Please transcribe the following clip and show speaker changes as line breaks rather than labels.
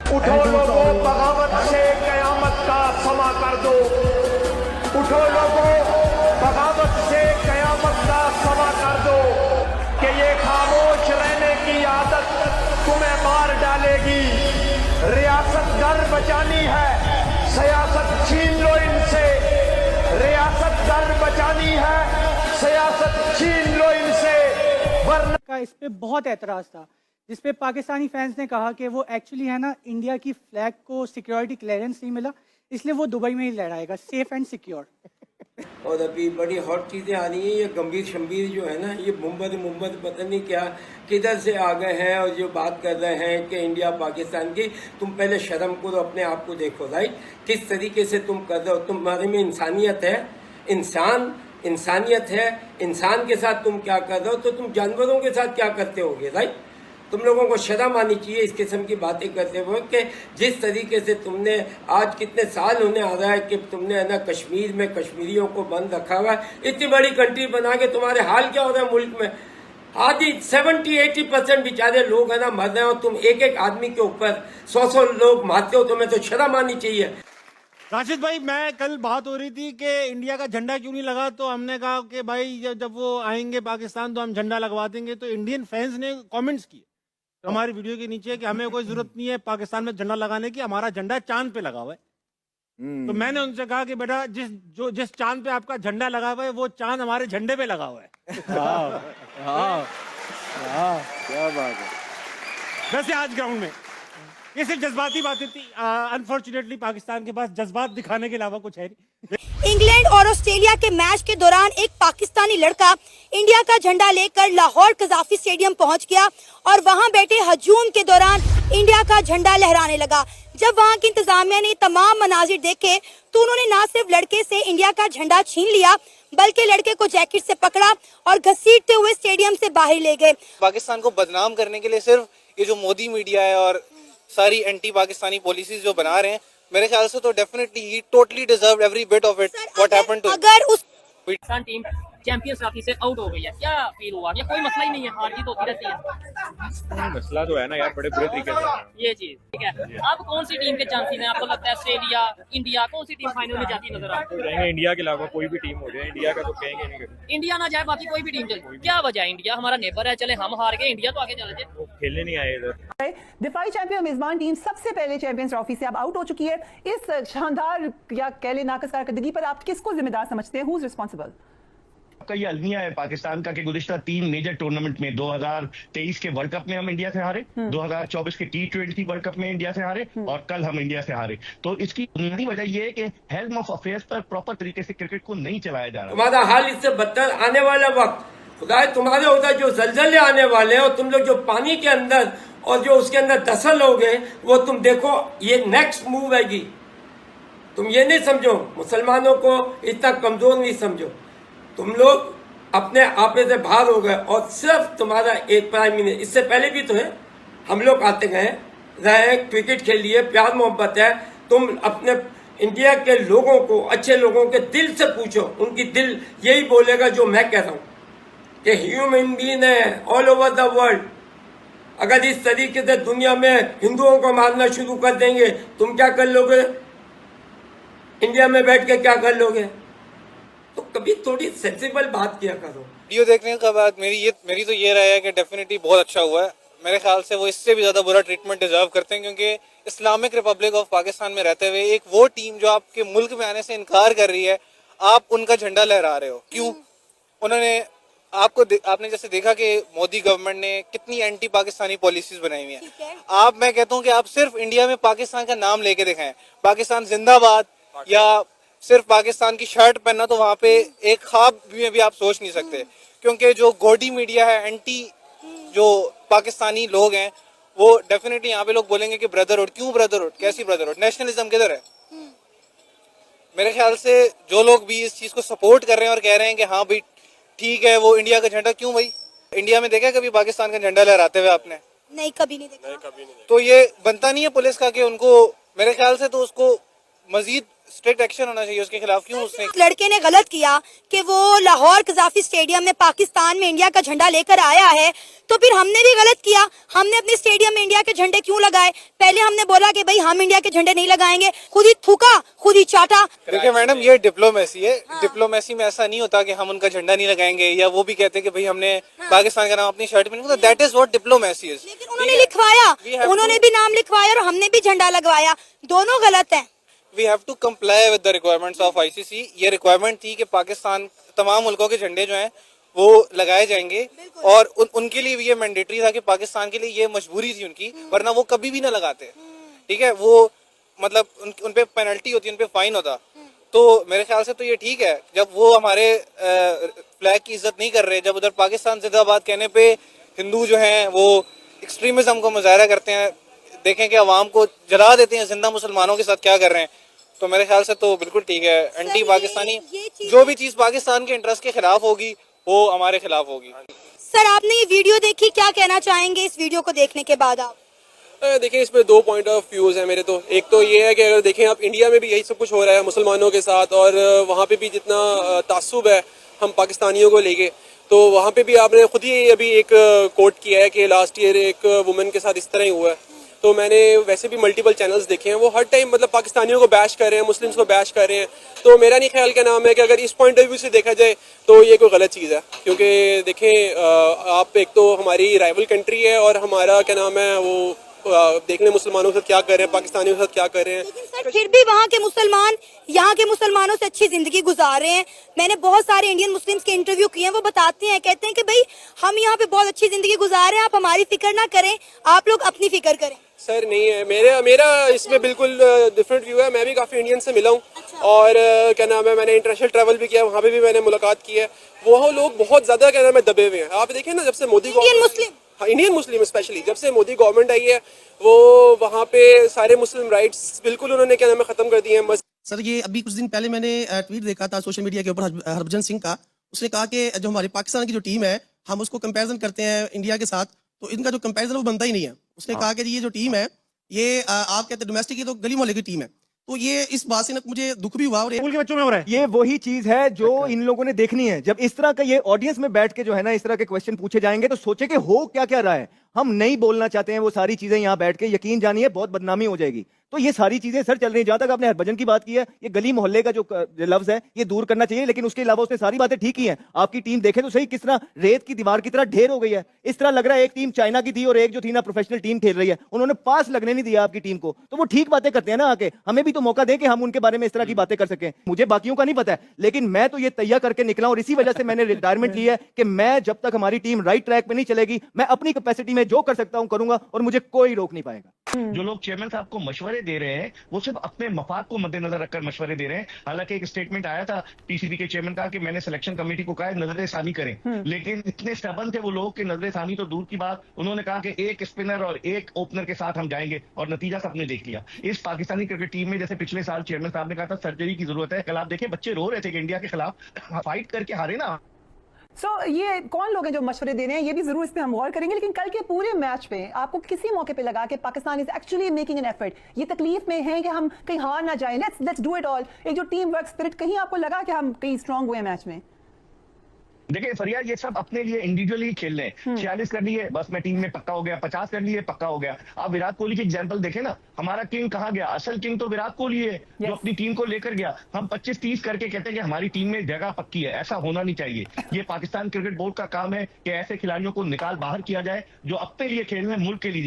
उठो लोगों, बगावत से कयामत का समा कर दो। उठो लोगों, बगावत से कयामत का समा कर दो कि ये खामोश रहने की आदत तुम्हें मार डालेगी। रियासत घर बचानी है, सियासत छीन लो इनसे। रियासत घर बचानी है, सियासत छीन लो इनसे, वरना
का इस पे बहुत एतराज था, जिसपे पाकिस्तानी फैंस ने कहा कि वो एक्चुअली है ना, इंडिया की फ्लैग को सिक्योरिटी क्लियरेंस नहीं मिला, इसलिए वो दुबई में ही लहराएगा, सेफ एंड सिक्योर।
और अभी बड़ी हॉट चीज़ें आ रही हैं। ये गंभीर शंबीर जो है ना, ये मुंबत पता नहीं क्या किधर से आ गए हैं और जो बात कर रहे हैं कि इंडिया पाकिस्तान की। तुम पहले शर्म करो, अपने आप को देखो, राइट? किस तरीके से तुम कर रहे हो। तुम्हारे में इंसानियत है, इंसानियत है। इंसान के साथ तुम क्या कर रहे हो, तो तुम जानवरों के साथ क्या करते होगे, राइट? तुम लोगों को शर्म आनी चाहिए इस किस्म की बातें करते हुए कि जिस तरीके से तुमने आज कितने साल होने आ रहा है कि तुमने है ना कश्मीर में कश्मीरियों को बंद रखा हुआ है। इतनी बड़ी कंट्री बना के तुम्हारे हाल क्या हो रहा है मुल्क में। आधी 70-80% बेचारे लोग है ना मर रहे हो, तुम एक एक आदमी के ऊपर 100 लोग मारते हो। तुम्हें तो शर्म आनी चाहिए।
राशिद भाई, मैं कल बात हो रही थी कि इंडिया का झंडा क्यों नहीं लगा, तो हमने कहा कि भाई जब वो आएंगे पाकिस्तान तो हम झंडा लगवा देंगे। तो इंडियन फैंस ने कमेंट्स किए हमारी वीडियो के नीचे कि हमें कोई जरूरत नहीं है पाकिस्तान में झंडा लगाने की, हमारा झंडा चांद पे लगा हुआ है। तो मैंने उनसे कहा कि बेटा जिस चांद पे आपका झंडा लगा हुआ है वो चांद हमारे झंडे पे लगा हुआ है।
क्या बात है।
वैसे आज ग्राउंड में ये सिर्फ जज्बाती बातें थी। अनफॉर्चुनेटली पाकिस्तान के पास जज्बात दिखाने के अलावा कुछ है नहीं।
इंग्लैंड और ऑस्ट्रेलिया के मैच के दौरान एक पाकिस्तानी लड़का इंडिया का झंडा लेकर लाहौर कज़ाफी स्टेडियम पहुंच गया और वहां बैठे हजूम के दौरान इंडिया का झंडा लहराने लगा। जब वहां की इंतजामिया ने तमाम मनाजिर देखे तो उन्होंने न सिर्फ लड़के से इंडिया का झंडा छीन लिया, बल्कि लड़के को जैकेट से पकड़ा और घसीटते हुए स्टेडियम से बाहर ले गए।
पाकिस्तान को बदनाम करने के लिए सिर्फ ये जो मोदी मीडिया है और सारी एंटी पाकिस्तानी पॉलिसीज जो बना रहे हैं, मेरे ख्याल से तो डेफिनेटली ही totally deserve every bit of it what happened to.
अगर उस
पाकिस्तान टीम चैंपियंस ट्रॉफी से आउट हो गई है, क्या फील हुआ? या कोई मसला ही नहीं है, हार जीत होती रहती है।
मसला तो है ना यार, बड़े बुरे तरीके से
ये चीज ठीक है। अब कौन सी टीम के चांसेस हैं आपको लगता है? ऑस्ट्रेलिया, इंडिया, कौन सी टीम फाइनल में जाती नजर आती है?
रहेंगे इंडिया के अलावा कोई भी टीम हो जाए, इंडिया का तो कहेंगे नहीं।
इंडिया ना जाए, बाकी कोई भी टीम चले। क्या वजह है? इंडिया हमारा नेबर है, चले हम हार गए, इंडिया तो आगे चले जाए।
वो खेलने नहीं आए इधर।
दिफाई चैंपियन मेजबान टीम सबसे पहले चैंपियंस ट्रॉफी से अब आउट हो चुकी है। इस शानदार या कह ले नाकस कारकर्दगी पर आप किसको जिम्मेदार समझते हैं? Who is responsible?
का ये अलमिया है पाकिस्तान का कि गुज़िश्ता 3 मेजर टूर्नामेंट में 2023 के वर्ल्ड कप में हम इंडिया से हारे, 2024 के T20 वर्ल्ड कप में इंडिया से हारे और कल हम इंडिया से हारे। तो इसकी बुनियादी वजह यह है कि हेल्म ऑफ अफेयर्स पर प्रॉपर तरीके से क्रिकेट को नहीं चलाया जा रहा।
तुम्हारा हाल इससे बदतर आने वाला वक्त खुदा तुम्हारे होता, जो जलजले आने वाले हैं और तुम लोग जो पानी के अंदर और जो उसके अंदर दसल हो गए, वो तुम देखो, ये नेक्स्ट मूव आएगी। तुम ये नहीं समझो, मुसलमानों को इतना कमजोर नहीं समझो। तुम लोग अपने आपे से बाहर हो गए और सिर्फ तुम्हारा एक प्राइम मिनिस्टर, इससे पहले भी तो है, हम लोग आते गए रहे, क्रिकेट खेल लिए, प्यार मोहब्बत है। तुम अपने इंडिया के लोगों को, अच्छे लोगों के दिल से पूछो, उनकी दिल यही बोलेगा जो मैं कह रहा हूँ कि ह्यूमन बीइंग है ऑल ओवर द वर्ल्ड। अगर इस तरीके से दुनिया में हिंदुओं को मारना शुरू कर देंगे, तुम क्या कर लोगे? इंडिया में बैठ के क्या कर लोगे? तो कभी थोड़ी सेंसिबल बात किया करो।
वीडियो देखने के बाद मेरी तो ये राय है कि डेफिनेटली बहुत अच्छा हुआ है। मेरे ख्याल से वो इससे भी ज्यादा बुरा ट्रीटमेंट डिजर्व करते हैं, क्योंकि इस्लामिक रिपब्लिक ऑफ पाकिस्तान में रहते हुए एक वो टीम जो आपके मुल्क में आने से इनकार कर रही है, आप उनका झंडा लहरा रहे हो। क्यों? उन्होंने आपने जैसे देखा कि मोदी गवर्नमेंट ने कितनी एंटी पाकिस्तानी पॉलिसीज बनाई हुई है। मैं कहता हूँ कि आप सिर्फ इंडिया में पाकिस्तान का नाम लेके दिखाएं, पाकिस्तान जिंदाबाद, या सिर्फ पाकिस्तान की शर्ट पहनना, तो वहाँ पे एक ख्वाब में भी आप सोच नहीं सकते। क्योंकि जो गोडी मीडिया है, एंटी जो पाकिस्तानी लोग हैं, वो डेफिनेटली यहाँ पे लोग बोलेंगे कि ब्रदरहुड। क्यों ब्रदरहुड? कैसी ब्रदरहुड? नेशनलिज्म किधर है? मेरे ख्याल से जो लोग भी इस चीज को सपोर्ट कर रहे हैं और कह रहे हैं कि हाँ भाई ठीक है, वो इंडिया का झंडा, क्यों भाई इंडिया में देखा है कभी पाकिस्तान का झंडा लहराते हुए आपने?
नहीं, कभी नहीं देखा।
तो ये बनता नहीं है पुलिस का कि उनको, मेरे ख्याल से तो उसको मजीद स्ट्रिक्ट एक्शन होना चाहिए उसके खिलाफ। क्यों उसने
उस लड़के ने गलत किया कि वो लाहौर कज़ाफी स्टेडियम में पाकिस्तान में इंडिया का झंडा लेकर आया है, तो फिर हमने भी गलत किया। हमने अपने स्टेडियम में इंडिया के झंडे क्यों लगाए? पहले हमने बोला कि भाई हम इंडिया के झंडे नहीं लगाएंगे, खुद ही थूका, खुद ही चाटा।
देखिए मैडम, ये डिप्लोमेसी है। डिप्लोमेसी में ऐसा नहीं होता कि हम उनका झंडा नहीं लगाएंगे, या वो भी कहते हैं कि भाई हमने पाकिस्तान का नाम अपनी शर्ट में नहीं, that is what diplomacy is.
लेकिन उन्होंने लिखवाया, उन्होंने भी नाम लिखवाया और हमने भी झंडा लगवाया, दोनों गलत है।
We have to comply with the requirements of ICC. ये रिक्वायरमेंट थी कि पाकिस्तान तमाम मुल्कों के झंडे जो हैं वो लगाए जाएंगे, और उनके लिए भी ये मैंडेटरी था कि पाकिस्तान के लिए ये मजबूरी थी उनकी, वरना वो कभी भी ना लगाते। ठीक है, वो मतलब उन पे पेनल्टी होती, उन पे फाइन होता। तो मेरे ख्याल से तो ये ठीक है, जब वो हमारे फ्लैग की इज्जत नहीं कर रहे, जब उधर पाकिस्तान जिंदाबाद कहने पे हिंदू जो हैं वो एक्सट्रीमिज्म को मुजाहरा करते हैं, देखें कि अवाम को जला देते हैं जिंदा मुसलमानों के साथ क्या कर रहे हैं, तो मेरे ख्याल से तो बिल्कुल ठीक है। एंटी पाकिस्तानी जो भी चीज पाकिस्तान के इंटरेस्ट के खिलाफ होगी वो हमारे खिलाफ होगी।
सर, आपने ये वीडियो देखी, क्या कहना चाहेंगे इस वीडियो को देखने के बाद आप?
देखिए, इसमें दो पॉइंट ऑफ व्यूज है मेरे। तो एक तो ये है कि अगर देखें आप, इंडिया में भी यही सब कुछ हो रहा है मुसलमानों के साथ, और वहाँ पे भी जितना तासुब है हम पाकिस्तानियों को लेके, तो वहाँ पे भी आपने खुद ही अभी एक कोट किया है कि लास्ट ईयर एक वुमेन के साथ इस तरह ही हुआ है। तो मैंने वैसे भी मल्टीपल चैनल्स देखे हैं, वो हर टाइम मतलब पाकिस्तानियों को बैश कर रहे हैं, मुस्लिम्स को बैश कर रहे हैं। तो मेरा नहीं ख्याल का नाम है कि अगर इस पॉइंट ऑफ व्यू से देखा जाए तो ये कोई गलत चीज़ है, क्योंकि देखें आप, एक तो हमारी राइवल कंट्री है, और हमारा क्या नाम है वो देख लें मुसलमानों के साथ क्या कर रहे हैं, पाकिस्तानियों के साथ क्या कर रहे हैं।
लेकिन सर, फिर भी वहाँ के मुसलमान यहाँ के मुसलमानों से अच्छी जिंदगी गुजार रहे हैं। मैंने बहुत सारे इंडियन मुस्लिम्स के इंटरव्यू किए हैं, वो बताते हैं, कहते हैं कि भाई हम यहाँ पे बहुत अच्छी जिंदगी गुजार रहे हैं, आप हमारी फिक्र ना करें, आप लोग अपनी फिक्र करें।
सर नहीं है, मेरा इसमें बिल्कुल डिफरेंट व्यू है। मैं भी काफ़ी इंडियन से मिला हूँ, और क्या नाम है, मैंने इंटरनेशनल ट्रैवल भी किया, वहाँ पे भी मैंने मुलाकात की है। वो लोग बहुत ज़्यादा क्या नाम है दबे हुए हैं। आप देखिए ना, जब से मोदी इंडियन मुस्लिम स्पेशली जब से मोदी गवर्नमेंट आई है, वो वहाँ पे सारे मुस्लिम राइट्स बिल्कुल उन्होंने क्या नाम है ख़त्म कर दिए हैं।
सर, ये अभी कुछ दिन पहले मैंने ट्वीट देखा था सोशल मीडिया के ऊपर हरभजन सिंह का। उसने कहा कि जो हमारी पाकिस्तान की जो टीम है, हम उसको कंपैरिजन करते हैं इंडिया के साथ, तो इनका जो कंपैरिजन वो बनता ही नहीं है। उसने कहा कि ये जो टीम है, ये आप कहते हैं डोमेस्टिक, ये तो गली मोहल्ले की टीम है। तो ये इस बात से मुझे दुख भी हुआ। और
स्कूल के बच्चों में हो रहा है।
ये वही चीज है जो इन लोगों ने देखनी है। जब इस तरह का ये ऑडियंस में बैठ के जो है ना इस तरह के क्वेश्चन पूछे जाएंगे, तो सोचे कि हो क्या क्या रहा है। हम नहीं बोलना चाहते हैं वो सारी चीजें यहाँ बैठ के, यकीन जानिए बहुत बदनामी हो जाएगी। तो ये सारी चीजें सर चल रही हैं। जहां तक आपने हरभजन की बात की है, ये गली मोहल्ले का जो लफ्ज है ये दूर करना चाहिए, लेकिन उसके अलावा उसने सारी बातें ठीक ही हैं। आपकी टीम देखे तो सही, किस तरह रेत की दीवार की तरह ढेर हो गई है। इस तरह लग रहा है एक टीम चाइना की थी और एक जो थी ना प्रोफेशनल टीम खेल रही है, उन्होंने पास लगने नहीं दिया आपकी टीम को। तो वो ठीक बातें करते हैं ना, आके हमें भी तो मौका दें कि हम उनके बारे में इस तरह की बातें कर सकें। मुझे बाकियों का नहीं पता है, लेकिन मैं तो ये तैयार करके निकला, और इसी वजह से मैंने रिटायरमेंट ली है कि मैं जब तक हमारी टीम राइट ट्रैक पे नहीं चलेगी, मैं अपनी कैपेसिटी में जो कर सकता हूं करूंगा, और मुझे कोई रोक नहीं पाएगा।
जो लोग चेयरमैन साहब को मशवरे दे रहे हैं, वो सिर्फ अपने मफाद को मद्देनजर रखकर मशवरे दे रहे हैं। हालांकि एक स्टेटमेंट आया था पीसीबी के चेयरमैन का कि मैंने सिलेक्शन कमेटी को कहा नजरसानी करें, लेकिन इतने स्टबन थे वो लोग कि नजरसानी तो दूर की बात, उन्होंने कहा कि एक स्पिनर और एक ओपनर के साथ हम जाएंगे, और नतीजा सबने देख लिया। इस पाकिस्तानी क्रिकेट टीम में जैसे पिछले साल चेयरमैन साहब ने कहा था सर्जरी की जरूरत है, कल आप देखें बच्चे रो रहे थे कि इंडिया के खिलाफ फाइट करके हारे ना।
ये कौन लोग हैं जो मशवरे दे रहे हैं, ये भी जरूर इस पे हम गौर करेंगे। लेकिन कल के पूरे मैच पे आपको किसी मौके पे लगा कि Pakistan is actually making an effort, ये तकलीफ में है कि हम कहीं हार ना जाए, लेट्स डू इट ऑल, एक जो टीम वर्क स्पिरिट, कहीं आपको लगा कि हम कहीं स्ट्रांग हुए मैच में?
देखिए फरियाद, ये सब अपने लिए इंडिविजुअली खेल रहे हैं। 46 कर लिए बस मैं टीम में पक्का हो गया, 50 कर लिए पक्का हो गया। आप विराट कोहली की एग्जांपल देखें ना, हमारा किंग कहाँ गया? असल किंग तो विराट कोहली है जो अपनी टीम को लेकर गया। हम 25-30 करके कहते हैं कि हमारी टीम में जगह पक्की है, ऐसा होना नहीं चाहिए। ये पाकिस्तान क्रिकेट बोर्ड का काम है कि ऐसे खिलाड़ियों को निकाल बाहर किया जाए जो अपने लिए खेल रहे हैं, मुल्क के लिए